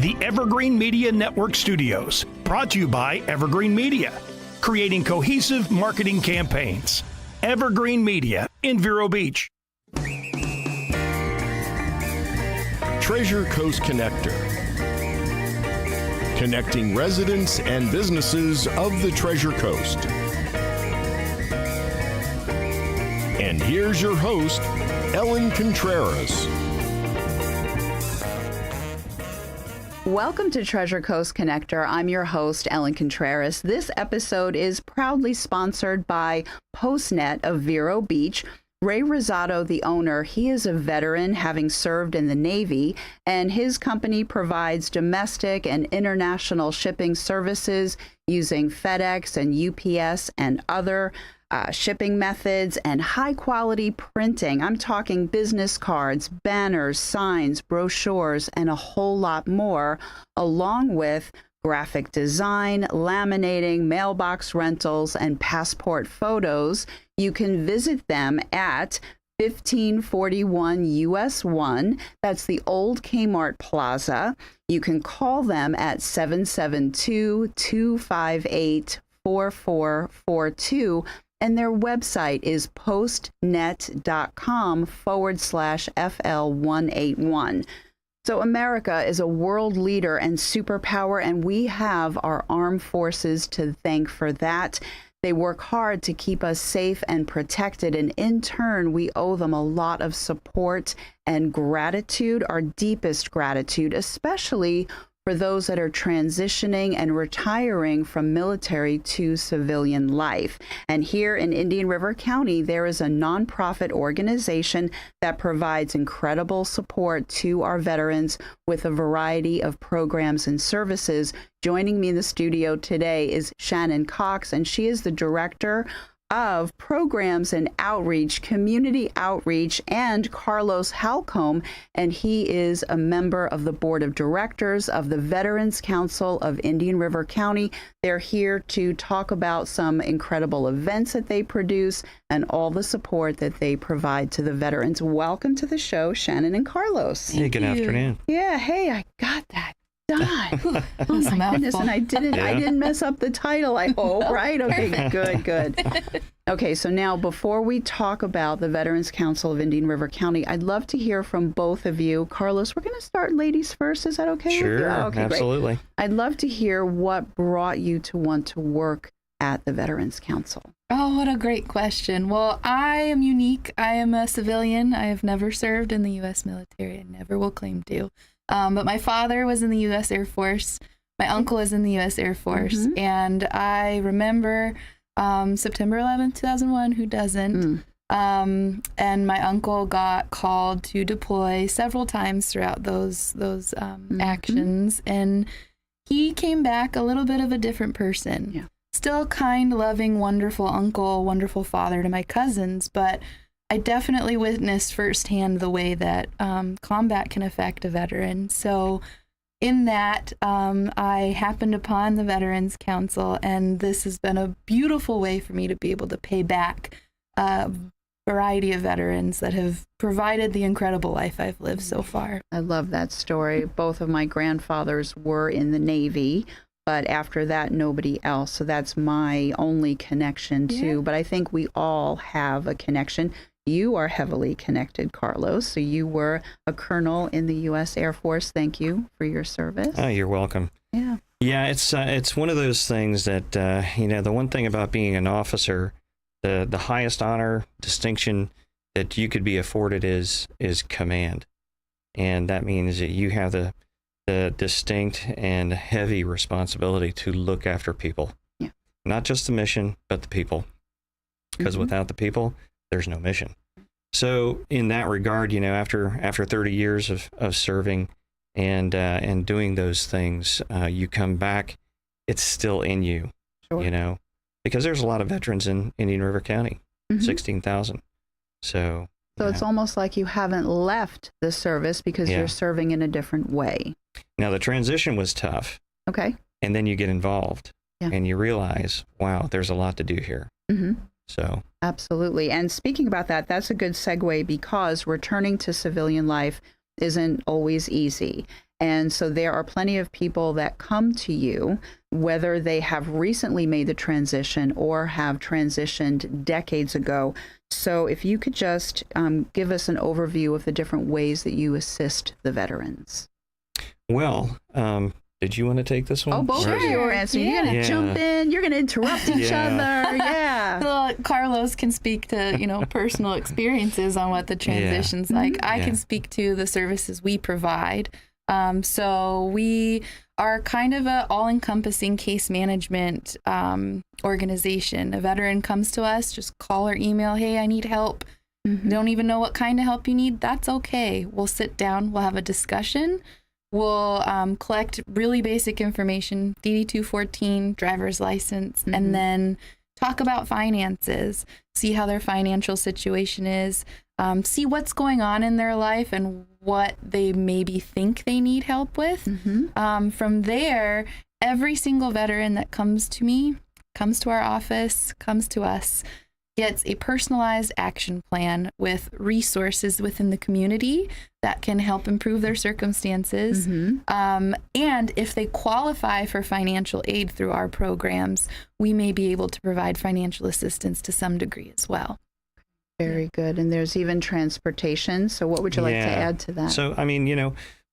the Evergreen Media Network Studios, brought to you by Evergreen Media, creating cohesive marketing campaigns. Evergreen Media in Vero Beach. Treasure Coast Connector, connecting residents and businesses of the Treasure Coast. And here's your host, Ellen Contreras. Welcome to Treasure Coast Connector. I'm your host, Ellen Contreras. This episode is proudly sponsored by PostNet of Vero Beach. Ray Rosado, the owner, he is a veteran having served in the Navy, and his company provides domestic and international shipping services using FedEx and UPS and other shipping methods and high-quality printing. I'm talking business cards, banners, signs, brochures, and a whole lot more, along with graphic design, laminating, mailbox rentals, and passport photos. You can visit them at 1541 US 1. That's the old Kmart Plaza. You can call them at 772-258-4442. And their website is postnet.com/FL181. So America is a world leader and superpower, and we have our armed forces to thank for that. They work hard to keep us safe and protected, and in turn, we owe them a lot of support and gratitude, our deepest gratitude, especially for those that are transitioning and retiring from military to civilian life. And here in Indian River County, there is a nonprofit organization that provides incredible support to our veterans with a variety of programs and services. Joining me in the studio today is Shannon Cox, and she is the director of programs and outreach, community outreach, and Carlos Halcombe, and he is a member of the board of directors of the Veterans Council of Indian River County. They're here to talk about some incredible events that they produce and all the support that they provide to the veterans. Welcome to the show, Shannon and Carlos. Hey, good afternoon. Yeah, hey, I got that done. Oh my goodness, and I didn't mess up the title, I hope, right? Okay, good. Okay, so now before we talk about the Veterans Council of Indian River County, I'd love to hear from both of you. Carlos, we're going to start ladies first. Is that okay? Sure, with you? Okay, absolutely. Great. I'd love to hear what brought you to want to work at the Veterans Council. Oh, what a great question. Well, I am unique. I am a civilian. I have never served in the U.S. military and never will claim to. But my father was in the U.S. Air Force. My uncle is in the U.S. Air Force. And I remember September 11th, 2001, who doesn't? And my uncle got called to deploy several times throughout those actions. And he came back a little bit of a different person. Yeah. Still kind, loving, wonderful uncle, wonderful father to my cousins, but I definitely witnessed firsthand the way that combat can affect a veteran. So in that, I happened upon the Veterans Council, and this has been a beautiful way for me to be able to pay back a variety of veterans that have provided the incredible life I've lived so far. I love that story. Both of my grandfathers were in the Navy, but after that, nobody else. So that's my only connection too. But I think we all have a connection. You are heavily connected, Carlos. So you were a colonel in the U.S. Air Force. Thank you for your service. Oh, you're welcome. Yeah. Yeah, it's one of those things that, the one thing about being an officer, the highest honor, distinction that you could be afforded is command. And that means that you have the distinct and heavy responsibility to look after people. Yeah. Not just the mission, but the people. Because without the people, there's no mission. So in that regard, after 30 years of serving and doing those things, you come back, it's still in you, because there's a lot of veterans in Indian River County, 16,000. So it's almost like you haven't left the service because you're serving in a different way. Now, the transition was tough. Okay. And then you get involved and you realize, wow, there's a lot to do here. So absolutely. And speaking about that, that's a good segue because returning to civilian life isn't always easy. And so there are plenty of people that come to you, whether they have recently made the transition or have transitioned decades ago. So if you could just give us an overview of the different ways that you assist the veterans. Well, did you want to take this one? Oh, both of you are answering. You're going to jump in. You're going to interrupt each other. Yeah. Well, Carlos can speak to, personal experiences on what the transition's like. I can speak to the services we provide. So we are kind of an all-encompassing case management organization. A veteran comes to us, just call or email, hey, I need help. Don't even know what kind of help you need. That's okay. We'll sit down. We'll have a discussion. We'll collect really basic information, DD-214, driver's license, and then talk about finances, see how their financial situation is, see what's going on in their life and what they maybe think they need help with. From there, every single veteran that comes to me, comes to our office, comes to us, gets a personalized action plan with resources within the community that can help improve their circumstances. And if they qualify for financial aid through our programs, we may be able to provide financial assistance to some degree as well. Very good. And there's even transportation. So what would you like to add to that? So,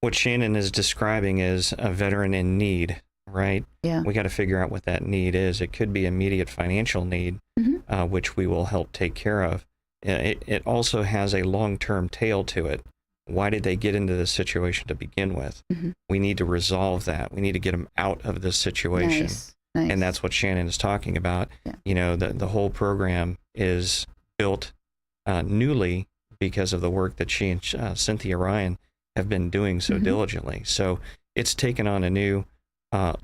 what Shannon is describing is a veteran in need, right? Yeah. We got to figure out what that need is. It could be immediate financial need, which we will help take care of. It also has a long-term tail to it. Why did they get into this situation to begin with? We need to resolve that. We need to get them out of this situation. Nice. And that's what Shannon is talking about. The whole program is built newly because of the work that she and Cynthia Ryan have been doing so diligently. So it's taken on a new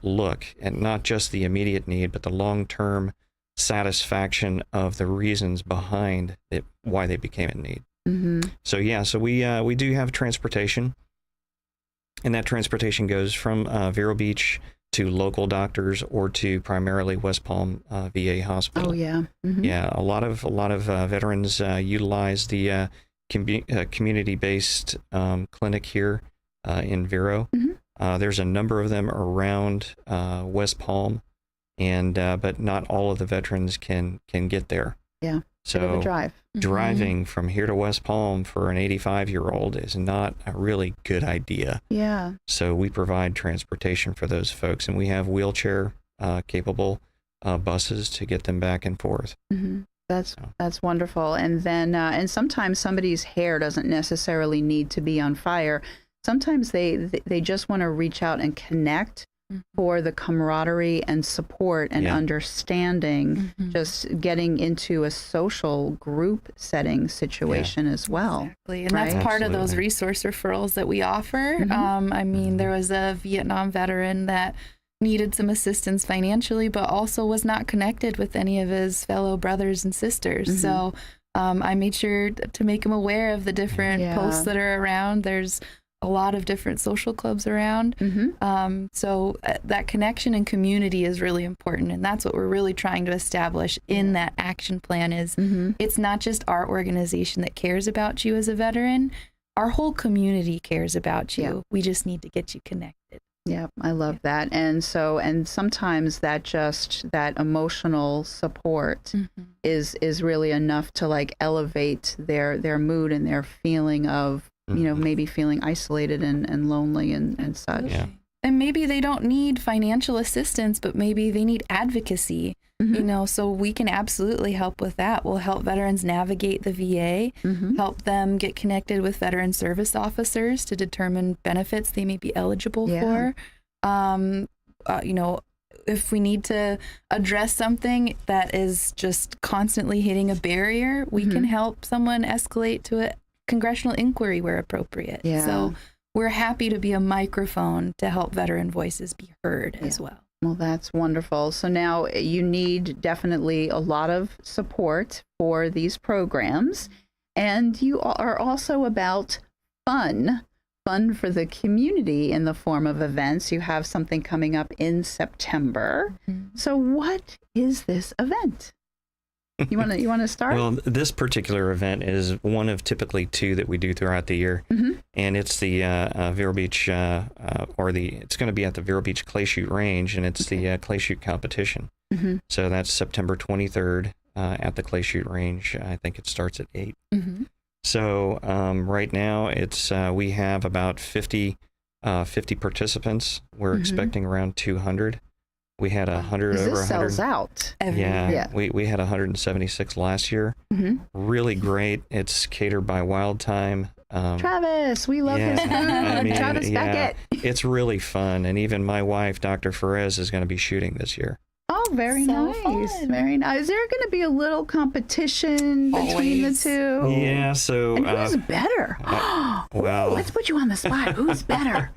look at not just the immediate need, but the long-term satisfaction of the reasons behind it, why they became in need. So we do have transportation, and that transportation goes from Vero Beach to local doctors or to primarily West Palm VA Hospital. Oh yeah. A lot of veterans utilize the community-based clinic here in Vero. There's a number of them around West Palm, and but not all of the veterans can get there. Yeah. So drive. Driving from here to West Palm for an 85-year-old is not a really good idea. Yeah. So we provide transportation for those folks, and we have wheelchair capable buses to get them back and forth. That's wonderful. And then and sometimes somebody's hair doesn't necessarily need to be on fire. Sometimes they just want to reach out and connect for the camaraderie and support and understanding, just getting into a social group setting situation as well. Exactly. And that's part of those resource referrals that we offer. There was a Vietnam veteran that needed some assistance financially, but also was not connected with any of his fellow brothers and sisters. So I made sure to make him aware of the different posts that are around. There's a lot of different social clubs around. So that connection and community is really important. And that's what we're really trying to establish in that action plan is it's not just our organization that cares about you as a veteran. Our whole community cares about you. Yeah. We just need to get you connected. Yeah, I love that. And sometimes that emotional support is really enough to elevate their mood and their feeling of, maybe feeling isolated and lonely and such. Yeah. And maybe they don't need financial assistance, but maybe they need advocacy, so we can absolutely help with that. We'll help veterans navigate the VA, help them get connected with veteran service officers to determine benefits they may be eligible for. If we need to address something that is just constantly hitting a barrier, we can help someone escalate to a congressional inquiry where appropriate. Yeah. So we're happy to be a microphone to help veteran voices be heard as well. Well, that's wonderful. So now you need definitely a lot of support for these programs. And you are also about fun for the community in the form of events. You have something coming up in September. So what is this event? You want to start? Well, this particular event is one of typically two that we do throughout the year. and it's the Vero Beach, it's going to be at the Vero Beach Clay Shoot Range, and it's the Clay Shoot competition. Mm-hmm. So that's September 23rd at the Clay Shoot Range. I think it starts at 8. Mm-hmm. So right now it's we have about 50 participants. We're expecting around 200. We had 100 This over 100. sells out. Yeah. We had 176 last year. Mm-hmm. Really great. It's catered by Wild Time. Travis, we love his food. I mean, Travis Beckett. It's really fun, and even my wife, Dr. Ferez, is going to be shooting this year. Oh, very So nice. fun. Very nice. Is there going to be a little competition between the Always. two? Yeah, so And who's better? well- let's put you on the spot. Who's better?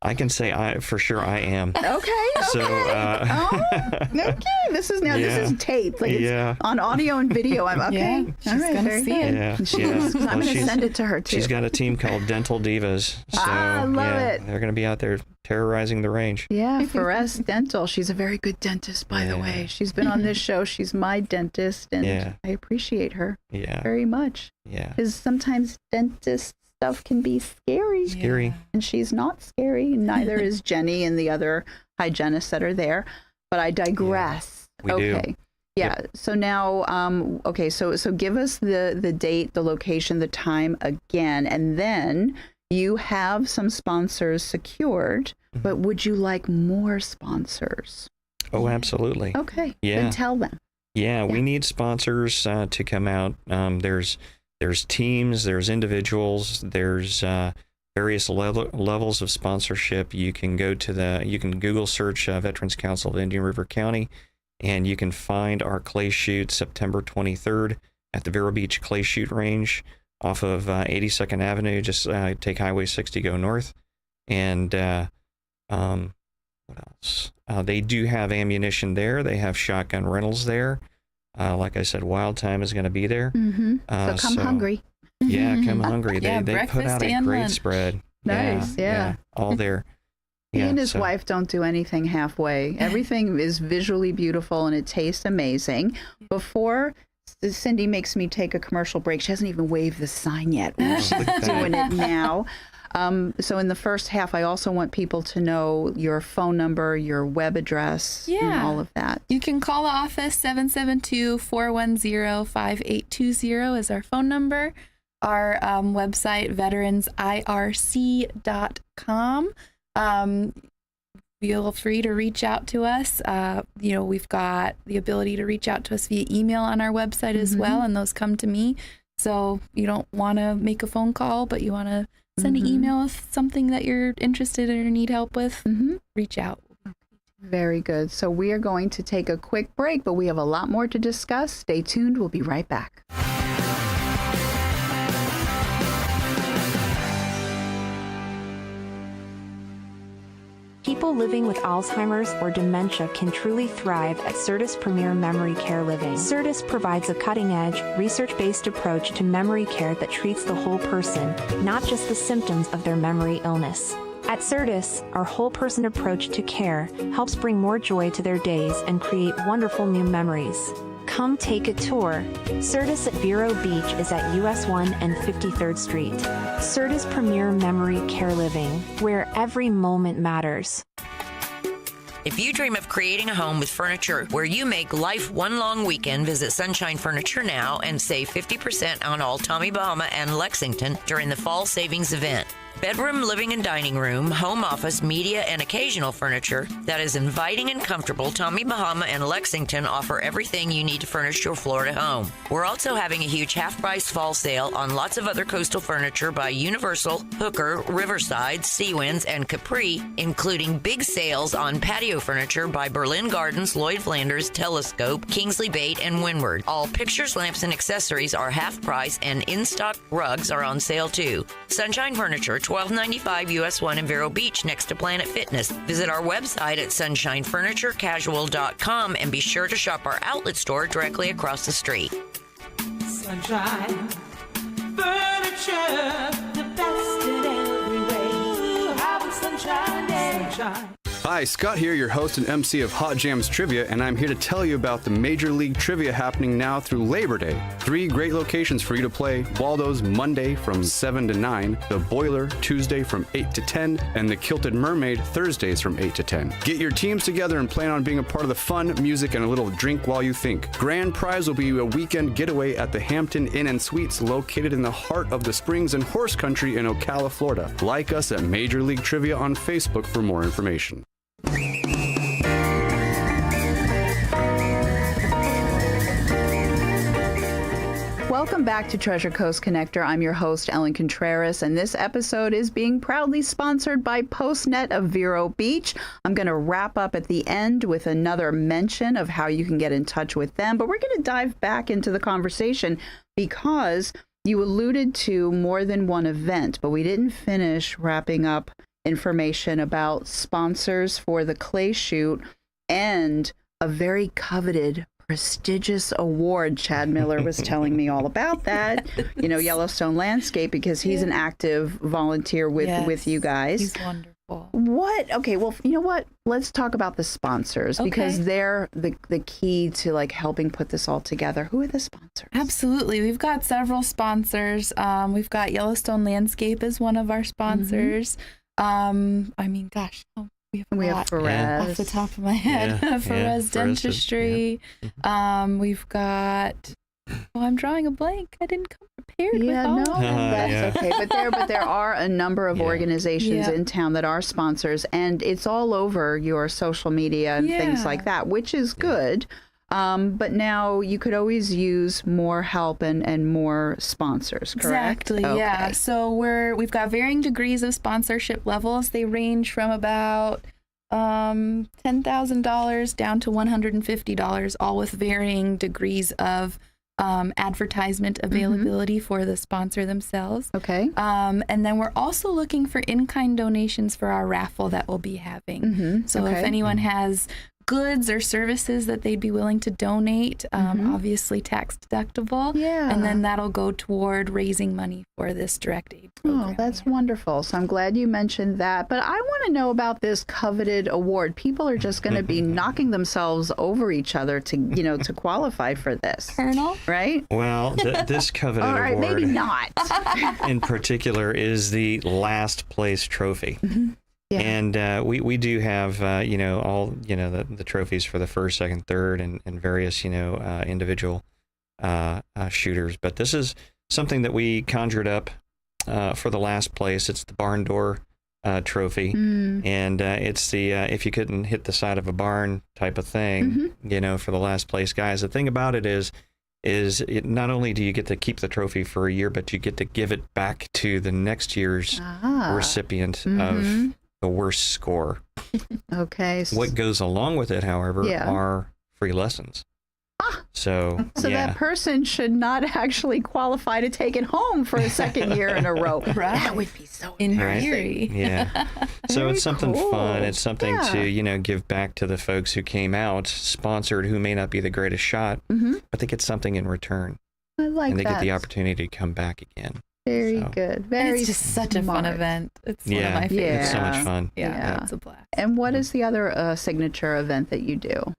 I can say for sure I am. Okay. So, okay. This is Yeah. taped. Like it's Yeah. on audio and video. I'm okay. Yeah, All she's right, gonna very see good. it. Yeah, She yeah. is. I'm Well, going to she's- send it to her too. She's got a team called Dental Divas. So, I love it. They're going to be out there terrorizing the range. Yeah, Ferez Dental. She's a very good dentist, by the Yeah. way. She's been on this show. She's my dentist, and Yeah. I appreciate her Yeah, very much. yeah. Because sometimes dentist stuff can be scary, Scary. and she's not scary. And neither is Jenny and the other hygienists that are there. But I digress. We do. Okay. Yeah. So now, okay. So give us the date, the location, the time again, and then you have some sponsors secured. But would you like more sponsors? Oh, absolutely. Okay. Yeah. Then tell them. Yeah, we need sponsors to come out. There's teams, there's individuals, there's various levels of sponsorship. You can Google search Veterans Council of Indian River County, and you can find our clay shoot September 23rd at the Vero Beach Clay Shoot Range off of 82nd Avenue. Just take Highway 60, go north, and what else? They do have ammunition there. They have shotgun rentals there. Like I said, Wild Time is going to be there. Mm-hmm. So come hungry. Yeah, come hungry. Yeah, They put out breakfast a and great lunch. spread. Nice, yeah. All there. He and his so- wife don't do anything halfway. Everything is visually beautiful and it tastes amazing. Before Cindy makes me take a commercial break, she hasn't even waved the sign yet. She's doing it now. So in the first half, I also want people to know your phone number, your web address, and Yeah. all of that. You can call the office 772-410-5820 is our phone number. Our website, veteransirc.com. Feel free to reach out to us. We've got the ability to reach out to us via email on our website as well, and those come to me. So you don't want to make a phone call, but you want to send an email with something that you're interested in or need help with, reach out. Very good. So we are going to take a quick break, but we have a lot more to discuss. Stay tuned. We'll be right back. People living with Alzheimer's or dementia can truly thrive at Certus Premier Memory Care Living. Certus provides a cutting-edge, research-based approach to memory care that treats the whole person, not just the symptoms of their memory illness. At Certus, our whole-person approach to care helps bring more joy to their days and create wonderful new memories. Come take a tour. Certus at Vero Beach is at US 1 and 53rd Street. Certus Premier Memory Care Living, where every moment matters. If you dream of creating a home with furniture where you make life one long weekend, visit Sunshine Furniture now and save 50% on all Tommy Bahama and Lexington during the fall savings event. Bedroom, living, and dining room, home office, media, and occasional furniture that is inviting and comfortable, Tommy Bahama and Lexington offer everything you need to furnish your Florida home. We're also having a huge half-price fall sale on lots of other coastal furniture by Universal, Hooker, Riverside, Seawinds, and Capri, including big sales on patio furniture by Berlin Gardens, Lloyd Flanders, Telescope, Kingsley Bait, and Windward. All pictures, lamps, and accessories are half price, and in-stock rugs are on sale too. Sunshine Furniture, 1295 US 1 in Vero Beach next to Planet Fitness. Visit our website at sunshinefurniturecasual.com and be sure to shop our outlet store directly across the street. Sunshine Furniture, the best in every way. Have a sunshine day. Sunshine. Hi, Scott here, your host and MC of Hot Jams Trivia, and I'm here to tell you about the Major League Trivia happening now through Labor Day. 3 great locations for you to play: Waldo's Monday from 7 to 9, the Boiler Tuesday from 8 to 10, and the Kilted Mermaid Thursdays from 8 to 10. Get your teams together and plan on being a part of the fun, music, and a little drink while you think. Grand prize will be a weekend getaway at the Hampton Inn and Suites located in the heart of the Springs and Horse Country in Ocala, Florida. Like us at Major League Trivia on Facebook for more information. Welcome back to Treasure Coast Connector. I'm your host, Ellen Contreras, and this episode is being proudly sponsored by PostNet of Vero Beach. I'm going to wrap up at the end with another mention of how you can get in touch with them, but we're going to dive back into the conversation because you alluded to more than one event, but we didn't finish wrapping up information about sponsors for the clay shoot and a very coveted, prestigious award. Chad Miller was telling me all about that. You know, Yellowstone Landscape, because he's an active volunteer with you guys. He's wonderful. What? Okay, well, you know what? Let's talk about the sponsors because they're the key to like helping put this all together. Who are the sponsors? Absolutely. We've got several sponsors. We've got Yellowstone Landscape as one of our sponsors. I mean, gosh, we have Ferez. Off the top of my head. Ferez Dentistry. We've got, I'm drawing a blank. I didn't come prepared with all of them. That's okay. But there are a number of organizations in town that are sponsors, and it's all over your social media and things like that, which is good. But now you could always use more help and more sponsors, correct? Exactly, yeah. So we've got varying degrees of sponsorship levels. They range from about $10,000 down to $150, all with varying degrees of advertisement availability for the sponsor themselves. Okay. And then we're also looking for in-kind donations for our raffle that we'll be having. So if anyone has goods or services that they'd be willing to donate, obviously tax deductible. Yeah. And then that'll go toward raising money for this direct aid program. Oh, that's wonderful. So I'm glad you mentioned that. But I want to know about this coveted award. People are just going to be knocking themselves over each other to qualify for this. Colonel? Right? Well, this coveted All right, award maybe not. in particular is the last place trophy. Yeah. And we do have, all, the trophies for the first, second, third, and various, individual shooters. But this is something that we conjured up for the last place. It's the barn door trophy. And it's the if you couldn't hit the side of a barn type of thing, for the last place guys. The thing about it is it not only do you get to keep the trophy for a year, but you get to give it back to the next year's recipient of the worst score. Okay. What goes along with it, however, are free lessons. So that person should not actually qualify to take it home for a second year in a row. Right. That would be so in embarrassing. theory. Yeah. So Very it's something cool. fun. It's something to, give back to the folks who came out sponsored, who may not be the greatest shot, but they get something in return. I like and they that. get the opportunity to come back again. Very So. good. And Very it's just such a fun smart. event. It's one of Yeah. my favorites. It's so much fun. Yeah, it's a blast. And what is the other signature event that you do?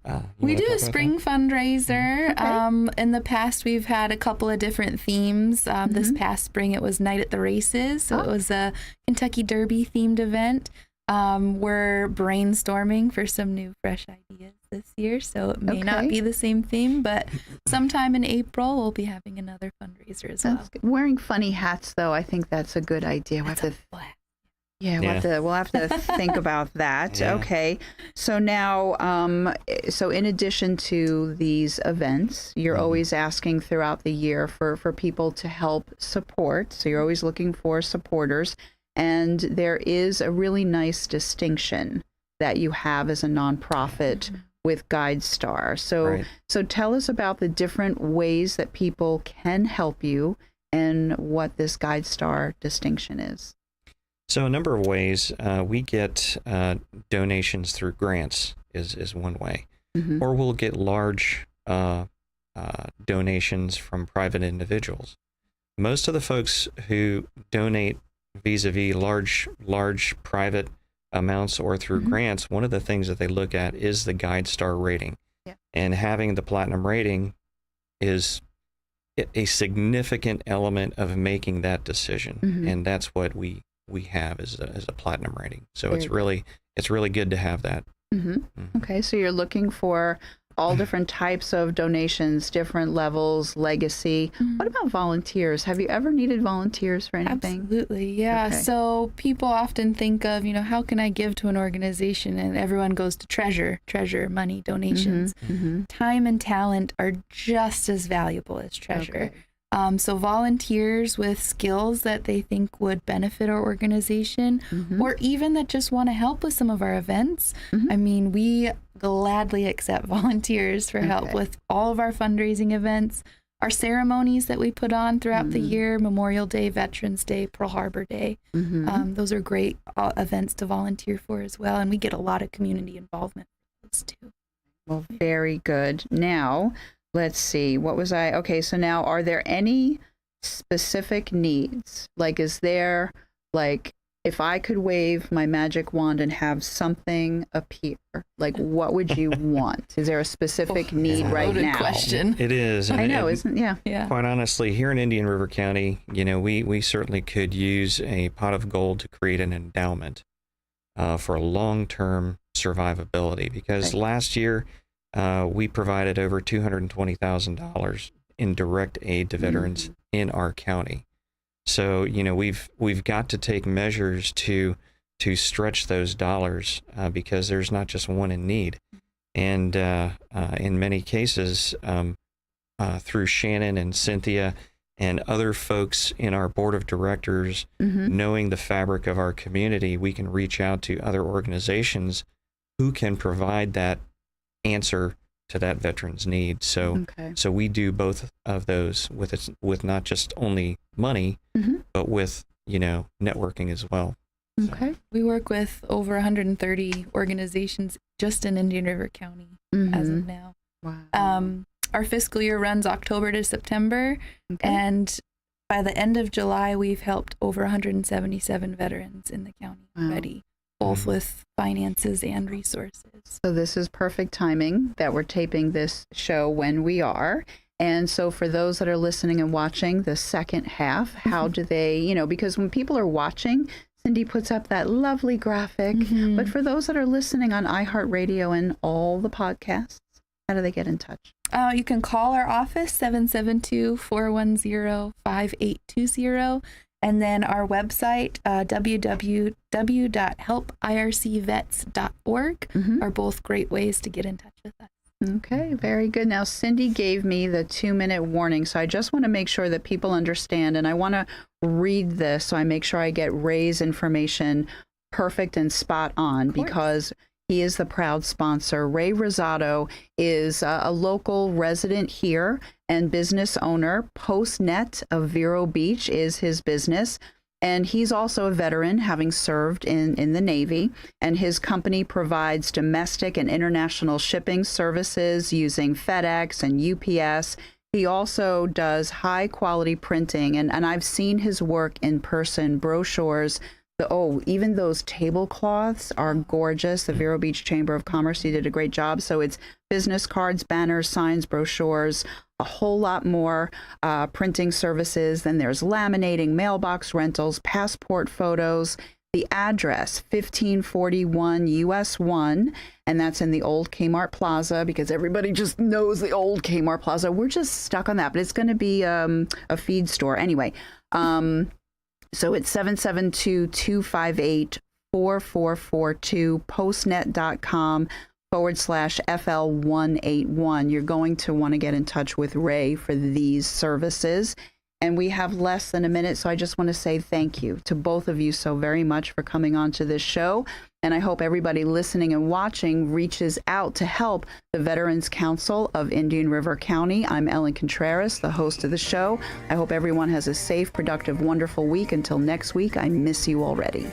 You We wanna do talk a about spring fundraiser. Okay. In the past, we've had a couple of different themes. This past spring, it was Night at the Races. So it was a Kentucky Derby themed event. We're brainstorming for some new, fresh ideas this year. So it may not be the same theme, but sometime in April, we'll be having another fundraiser as well. That's good. Wearing funny hats, though, I think that's a good idea. That's a blast. We'll have to think about that. Yeah. Okay. So now, so in addition to these events, you're always asking throughout the year for people to help support. So you're always looking for supporters. And there is a really nice distinction that you have as a nonprofit with GuideStar. So tell us about the different ways that people can help you and what this GuideStar distinction is. So a number of ways. We get donations through grants is one way. Or we'll get large donations from private individuals. Most of the folks who donate vis-a-vis large private amounts or through grants, one of the things that they look at is the GuideStar rating. Yeah. And having the platinum rating is a significant element of making that decision. And that's what we have as a platinum rating. So it's really good to have that. Okay, so you're looking for all different types of donations, different levels, legacy. What about volunteers? Have you ever needed volunteers for anything? Absolutely, yeah. Okay. So people often think of, how can I give to an organization? And everyone goes to treasure, money, donations. Time and talent are just as valuable as treasure. So volunteers with skills that they think would benefit our organization, or even that just want to help with some of our events. I mean, we gladly accept volunteers for help with all of our fundraising events, our ceremonies that we put on throughout the year, Memorial Day, Veterans Day, Pearl Harbor Day. Those are great events to volunteer for as well. And we get a lot of community involvement with those too. Well, very good. Now, let's see, okay, so now are there any specific needs? Like, is there, like, if I could wave my magic wand and have something appear, like, what would you want? Is there a specific need right now? Question. It is. I know, isn't it? Yeah. Quite honestly, here in Indian River County, we certainly could use a pot of gold to create an endowment for long-term survivability, because last year, we provided over $220,000 in direct aid to veterans in our county. So, we've got to take measures to stretch those dollars because there's not just one in need. And in many cases, through Shannon and Cynthia and other folks in our board of directors, knowing the fabric of our community, we can reach out to other organizations who can provide that answer to that veteran's need. So so we do both of those with not just only money, but with, networking as well. Okay. We work with over 130 organizations just in Indian River County as of now. Wow. Our fiscal year runs October to September, and by the end of July, we've helped over 177 veterans in the county already, both with finances and resources. So this is perfect timing that we're taping this show when we are. And so for those that are listening and watching the second half, how do they, because when people are watching, Cindy puts up that lovely graphic. But for those that are listening on iHeartRadio and all the podcasts, how do they get in touch? You can call our office, 772-410-5820. And then our website, www.helpircvets.org, are both great ways to get in touch with us. Okay, very good. Now, Cindy gave me the 2-minute warning, so I just want to make sure that people understand, and I want to read this so I make sure I get Ray's information perfect and spot on, because he is the proud sponsor. Ray Rosado is a local resident here and business owner. PostNet of Vero Beach is his business. And he's also a veteran, having served in the Navy. And his company provides domestic and international shipping services using FedEx and UPS. He also does high quality printing. And I've seen his work in person, brochures. Even those tablecloths are gorgeous. The Vero Beach Chamber of Commerce, he did a great job. So it's business cards, banners, signs, brochures, a whole lot more printing services. Then there's laminating, mailbox rentals, passport photos. The address, 1541 US 1, and that's in the old Kmart Plaza, because everybody just knows the old Kmart Plaza. We're just stuck on that, but it's going to be a feed store. Anyway, so it's 772-258-4442, postnet.com/FL181. You're going to want to get in touch with Ray for these services. And we have less than a minute, so I just want to say thank you to both of you so very much for coming on to this show. And I hope everybody listening and watching reaches out to help the Veterans Council of Indian River County. I'm Ellen Contreras, the host of the show. I hope everyone has a safe, productive, wonderful week. Until next week, I miss you already.